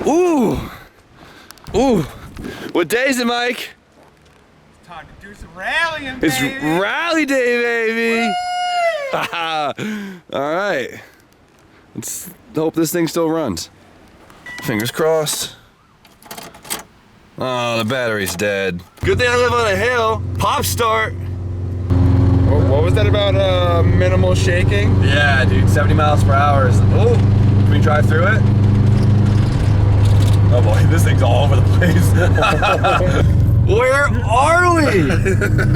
Ooh. Ooh. What day is it, Mike? It's time to do some rallying, baby. It's rally day, baby. All right. Let's hope this thing still runs. Fingers crossed. Oh, the battery's dead. Good thing I live on a hill. Pop start. What was that about minimal shaking? Yeah, dude, 70 miles per hour. Oh, can we drive through it? Oh boy, this thing's all over the place. Where are we?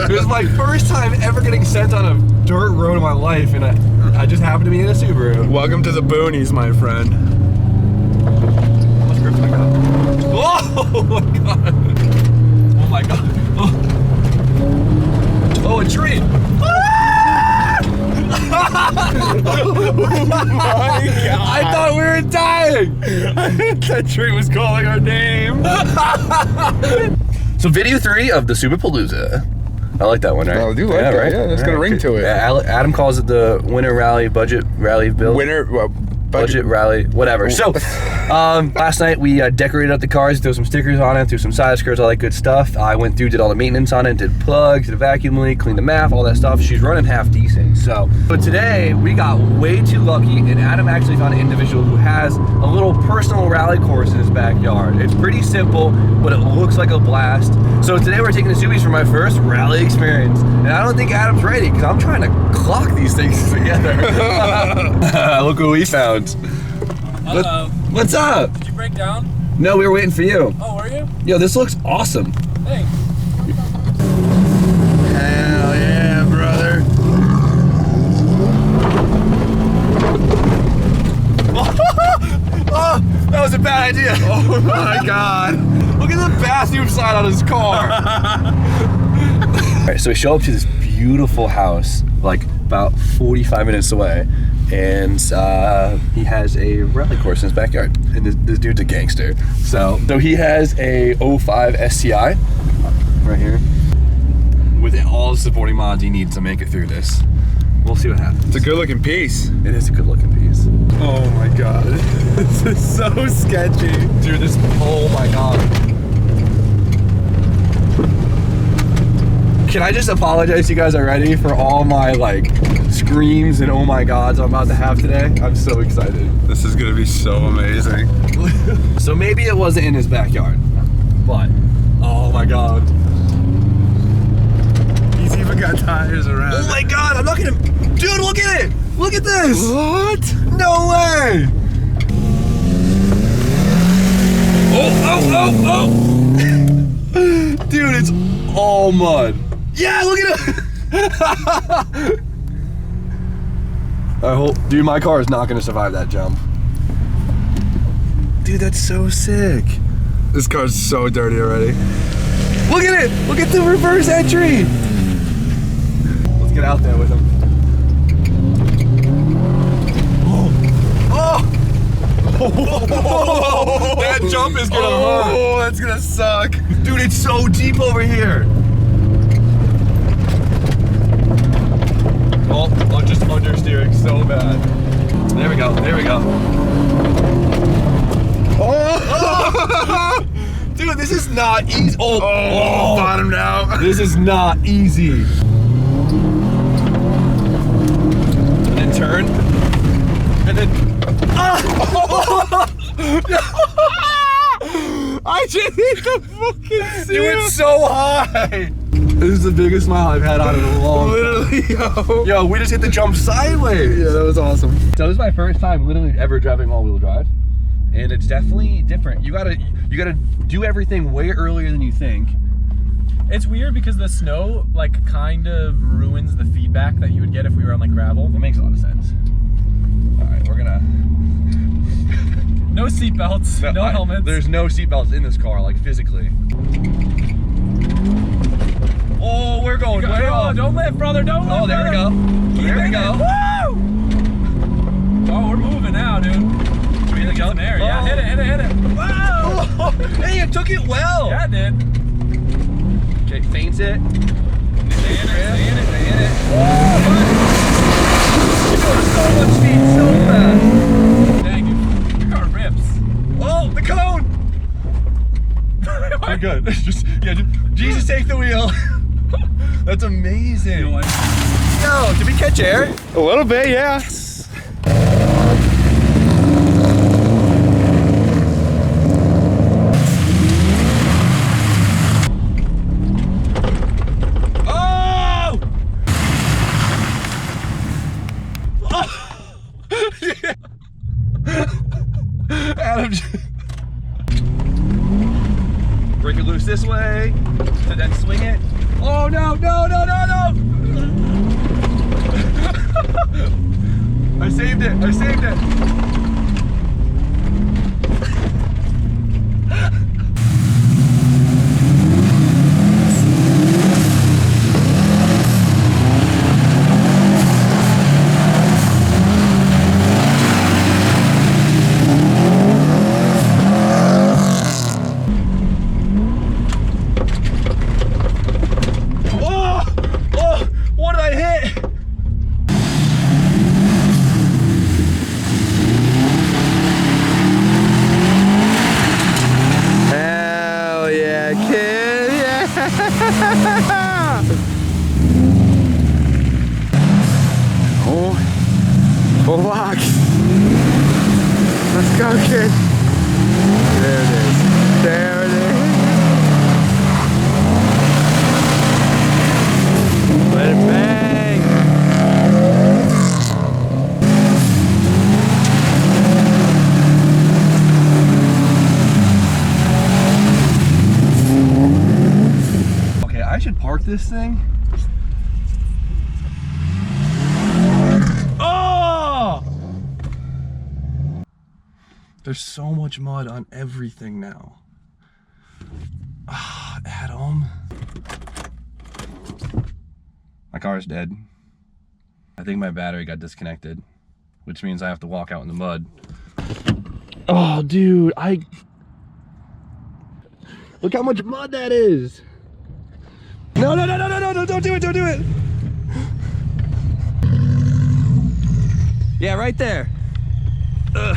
It was my first time ever getting sent on a dirt road in my life, and I just happened to be in a Subaru. Welcome to the boonies, my friend. How much grip do I got? Oh my god. Oh my god. Oh, a tree. Oh my god. I thought we were dying. That tree was calling our name. So video 3 of the Subapalooza. I like that one, right? Oh, I do like that. Right? Yeah, that's got a ring to it. Yeah, Adam calls it the winter rally budget rally build. Budget rally, whatever. So, last night we decorated up the cars, threw some stickers on it, threw some side skirts, all that good stuff. I went through, did all the maintenance on it, did plugs, did a vacuum leak, cleaned the MAF, all that stuff. She's running half decent. So, but today we got way too lucky, and Adam actually found an individual who has a little personal rally course in his backyard. It's pretty simple, but it looks like a blast. So today we're taking the Subies for my first rally experience, and I don't think Adam's ready because I'm trying to clock these things together. Look what we found. Hello. What's up? Did you break down? No, we were waiting for you. Oh, were you? Yo, this looks awesome. Thanks. Hell yeah, brother. Oh, that was a bad idea. Oh my god. Look at the bathroom side on his car. All right, so we show up to this beautiful house, like about 45 minutes away, and he has a rally course in his backyard, and this dude's a gangster. So he has a 05 STI right here with all the supporting mods he needs to make it through this. We'll see what happens. It's a good looking piece. It is a good looking piece. Oh my god. This is so sketchy. Dude, oh my god. Can I just apologize to you guys already for all my like screams and oh my gods I'm about to have today? I'm so excited. This is gonna be so amazing. So maybe it wasn't in his backyard, but oh my god. He's even got tires around. Oh my god, I'm not gonna, dude, look at it! Look at this! What? No way! Oh! Dude, it's all mud. Yeah, look at it! I hope, dude, my car is not gonna survive that jump. Dude, that's so sick. This car's so dirty already. Look at it! Look at the reverse entry! Let's get out there with him. Oh! That jump is gonna hurt. Oh, that's gonna suck. Dude, it's so deep over here. Oh, I'm just understeering so bad. There we go, there we go. Oh! Dude, this is not easy. Oh, Bottomed out. This is not easy. And then turn. And then. I just hit the fucking seal. You went so high. This is the biggest smile I've had on it in a long time. Literally, yo. Yo, we just hit the jump sideways. Yeah, that was awesome. So this is my first time literally ever driving all-wheel drive. And it's definitely different. You gotta do everything way earlier than you think. It's weird because the snow like kind of ruins the feedback that you would get if we were on like gravel. That makes a lot of sense. All right, we're gonna. No seatbelts, no helmets. There's no seatbelts in this car, like physically. Oh, we're going way off. Don't lift, brother, don't lift. Oh, there we go. There we go. Woo! Oh, we're moving now, dude. Should we hit the jump? There, yeah, hit it. Whoa! Oh, hey, it took it well. Yeah, it did. Okay, feints it. Stay in it. You're doing so much speed so fast. Dang, your car rips. Oh, the cone! good. Jesus, take the wheel. That's amazing. Yo, did we catch air? A little bit, yeah. Adam, break it loose this way, and then swing it. Oh no, no, no, no, no! I saved it, I saved it. Full lock. Let's go, kid. There it is. There it is. Let it bang. Okay, I should park this thing. There's so much mud on everything now. Ah, Adam. My car's dead. I think my battery got disconnected, which means I have to walk out in the mud. Oh, dude, look how much mud that is. No, no, no, no, no, no, don't do it, don't do it. Yeah, right there. Ugh.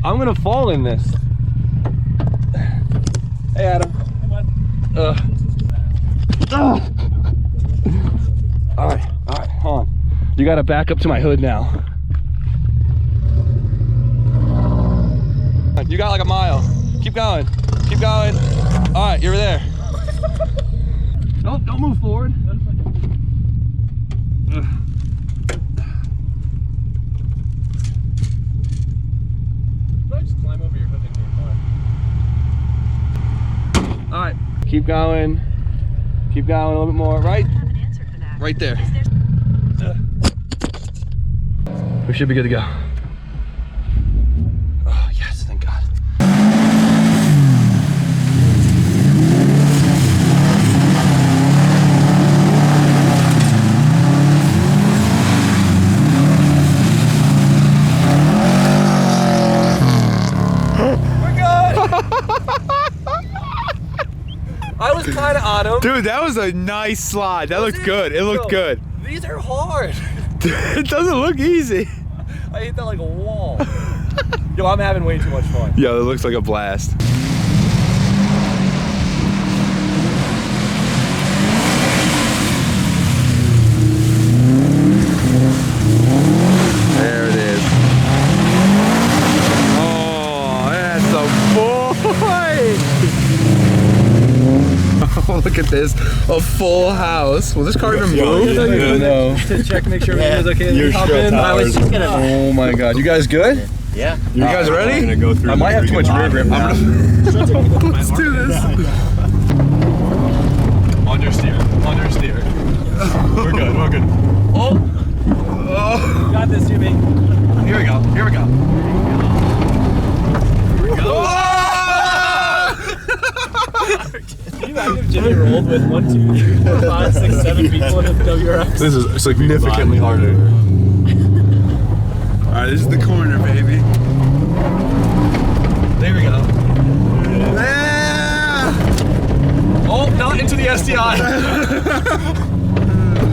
I'm gonna fall in this. Hey, Adam. All right, hold on. You gotta back up to my hood now. You got like a mile. Keep going, keep going. All right, you're there. Don't move forward. Just climb over your hood into your car. All right, keep going a little bit more. Right there. We should be good to go. Oh yes, thank God. I was kind of on him. Dude, that was a nice slide. That looked good. It looked good. These are hard. It doesn't look easy. I hit that like a wall. Yo, I'm having way too much fun. Yo, it looks like a blast. There it is. Oh, that's a boy. Oh, look at this. A full house. Will this car even move? No. To check, make sure everything's okay. Your I was just gonna. Oh my God. You guys good? Yeah. You guys ready? Gonna go through I might have too much rear grip now. Let's do this. Understeer. Understeer. We're good. We're good. Oh. Oh. You got this, Jimmy. Here we go. Here we go. Here we go. Oh! Can you imagine if Jimmy rolled with 1, 2, 3, 4, 5, 6, 7 people in a WRX? This is significantly harder. Alright, this is the corner, baby. There we go. Ah! Oh, not into the STI.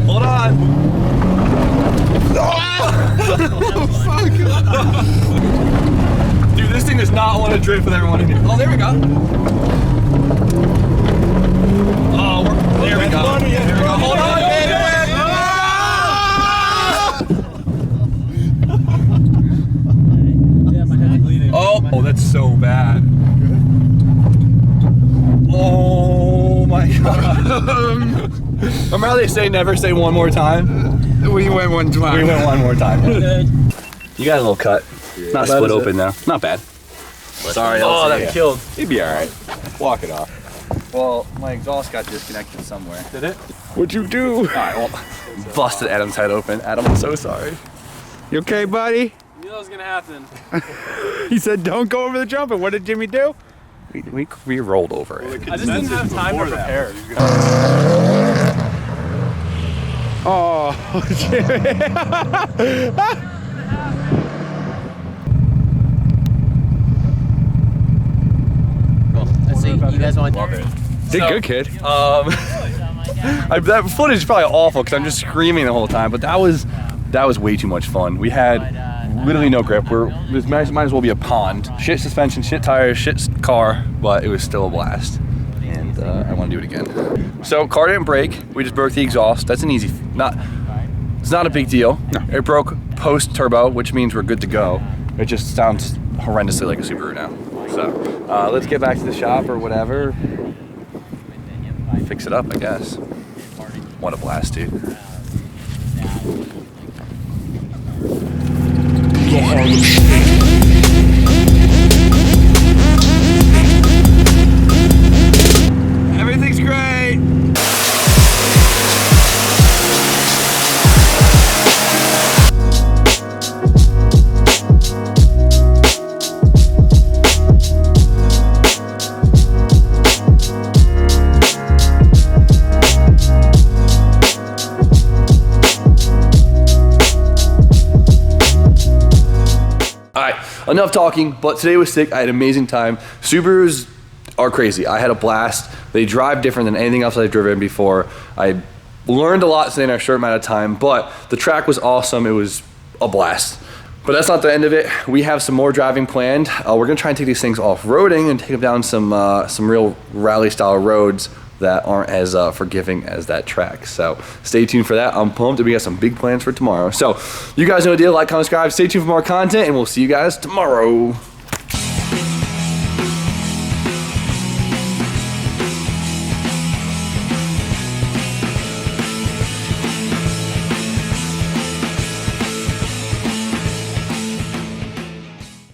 Hold on. Oh, fuck. Dude, this thing is not not want to drift with everyone in here. Oh, there we go. Oh, there we go. There we go. Hold on, baby. Yeah, my head's bleeding. Oh, that's so bad. Oh my god. Remember how they say never say one more time? We went one time. We went one more time. Good. You got a little cut. Not split open now. Not bad. Sorry. Oh, that killed. You'd be alright. Walk it off. Well, my exhaust got disconnected somewhere. Did it? What'd you do? Alright, well, busted Adam's head open. Adam, I'm so sorry. You okay, buddy? You knew that was gonna happen. He said don't go over the jump, and what did Jimmy do? We rolled over it. I just didn't have time to prepare. Oh, Jimmy. Let's see. You guys want to Did good, kid. That footage is probably awful because I'm just screaming the whole time, but that was way too much fun. We had literally no grip. This might as well be a pond. Shit suspension, shit tires, shit car, but it was still a blast. And I want to do it again. So car didn't break. We just broke the exhaust. That's an easy, it's not a big deal. No. It broke post turbo, which means we're good to go. It just sounds horrendously like a Subaru now. So let's get back to the shop or whatever. Fix it up, I guess. What a blast, dude. Everything's great. Enough talking, but today was sick. I had an amazing time. Subarus are crazy. I had a blast. They drive different than anything else I've driven before. I learned a lot today in a short amount of time, but the track was awesome. It was a blast. But that's not the end of it. We have some more driving planned. We're gonna try and take these things off-roading and take them down some real rally-style roads that aren't as forgiving as that track. So stay tuned for that. I'm pumped, and we got some big plans for tomorrow. So you guys know the deal. Like, comment, subscribe. Stay tuned for more content, and we'll see you guys tomorrow.